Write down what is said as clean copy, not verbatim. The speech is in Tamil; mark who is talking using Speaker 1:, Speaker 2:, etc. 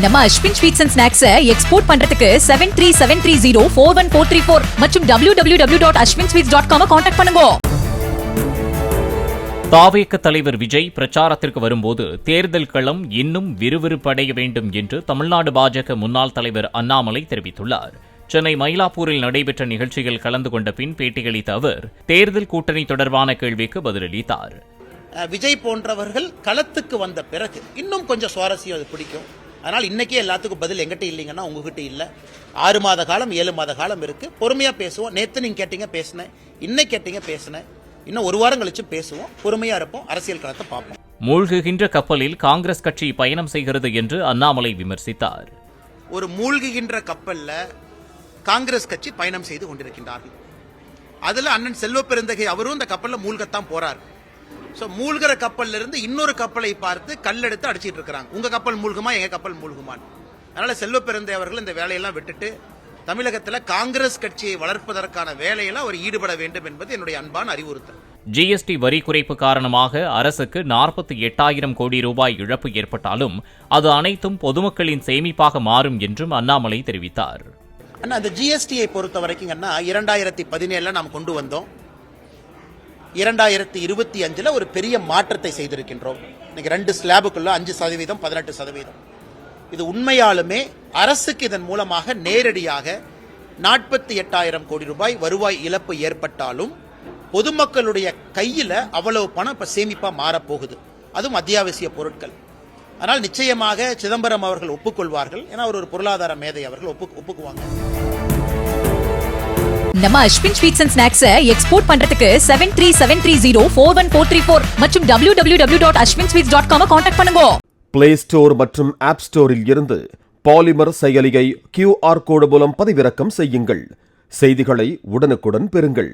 Speaker 1: நம்ம Ashwin sweets and snacks export பண்றதுக்கு 7373041434 மற்றும் www.ashwinsweets.com கான்டாக்ட் பண்ணுங்க.
Speaker 2: தாவேக தலைவர் விஜய் பிரச்சாரத்திற்கு வரும்போது தேர்தல் களம் இன்னும் விறுவிறுப்படைய வேண்டும் என்று தமிழ்நாடு பாஜக முன்னாள் தலைவர் அண்ணாமலை தெரிவித்துள்ளார். சென்னை மயிலாப்பூரில் நடைபெற்ற நிகழ்ச்சியில் கலந்து கொண்ட பின் பேட்டியளித்த அவர் தேர்தல் கூட்டணி தொடர்பான கேள்விக்கு பதிலளித்தார்.
Speaker 3: விஜய் போன்றவர்கள் களத்துக்கு வந்த பிறகு இன்னும் கொஞ்சம் சுவாரஸ்யம் அது பிடிக்கும். அதனால் இன்னைக்கே எல்லாத்துக்கும் பதில் எங்கிட்ட இல்லைங்கன்னா உங்ககிட்ட இல்லை. 6 மாத காலம் 7 மாத காலம் இருக்கு. பொறுமையா பேசுவோம். நேற்று நீங்க கேட்டீங்க பேசினேன், இன்னைக்கு கேட்டீங்க பேசினேன், இன்னும் 1 வாரம் கழிச்சு பேசுவோம். பொறுமையா இருப்போம். அரசியல் களத்தை பார்ப்போம்.
Speaker 2: மூழ்குகின்ற கப்பலில் காங்கிரஸ் கட்சி பயணம் செய்கிறது என்று அண்ணாமலை விமர்சித்தார்.
Speaker 3: ஒரு மூழ்குகின்ற கப்பல்ல காங்கிரஸ் கட்சி பயணம் செய்து கொண்டிருக்கின்றார்கள். அதுல அண்ணன் செல்வ பெருந்தகை அவரும் இந்த கப்பல்ல மூழ்கத்தான் போறார். மூழ்கிற கப்பல்ல இருந்து இன்னொரு கப்பலை பார்த்து கல்லெடுத்து அடிச்சிட்டு இருக்கிறாங்க. உங்க கப்பல் மூழ்குமா, எங்க கப்பல் மூழ்குமான். அதனால செல்வ பெருந்தகை அவர்கள் இந்த வேலையெல்லாம் விட்டுட்டு தமிழகத்தில் காங்கிரஸ் கட்சியை வளர்ப்பதற்கான வேலையெல்லாம் அவர் ஈடுபட வேண்டும் என்பது என்னுடைய அன்பான அறிவுறுத்தல்.
Speaker 2: ஜிஎஸ்டி வரி குறைப்பு காரணமாக அரசுக்கு 48,000 கோடி ரூபாய் இழப்பு ஏற்பட்டாலும் அது அனைத்தும் பொதுமக்களின் சேமிப்பாக மாறும் என்றும் அண்ணாமலை தெரிவித்தார்.
Speaker 3: அந்த ஜிஎஸ்டியை பொறுத்த வரைக்கும் 2017 நாம் கொண்டு வந்தோம். 2025 ஒரு பெரிய மாற்றத்தை செய்திருக்கின்றோம். இன்னைக்கு 2 ஸ்லாபுக்குள்ள 5%, 18%. இது உண்மையாலுமே அரசுக்கு இதன் மூலமாக நேரடியாக 48,000 கோடி ரூபாய் வருவாய் இழப்பு ஏற்பட்டாலும் பொதுமக்களுடைய கையில அவ்வளவு பணம் இப்ப சேமிப்பா மாறப்போகுது. அதுவும் அத்தியாவசிய பொருட்கள். ஆனால் நிச்சயமாக சிதம்பரம் அவர்கள் ஒப்புக்கொள்வார்கள். ஏன்னா அவர் ஒரு பொருளாதார மேதை, அவர்கள் ஒப்புக்குவாங்க.
Speaker 1: நம்ம Ashwin sweets and snacks export பண்றதுக்கு 7373041434 மற்றும் www.ashwinsweets.com கான்டாக்ட் பண்ணுங்க.
Speaker 4: பிளே ஸ்டோர் மற்றும் ஆப் ஸ்டோரில் இருந்து பாலிமர் செயலியை QR கோடு மூலம் பதிவிறக்கம் செய்யுங்கள். செய்திகளை உடனுக்குடன் பெறுங்கள்.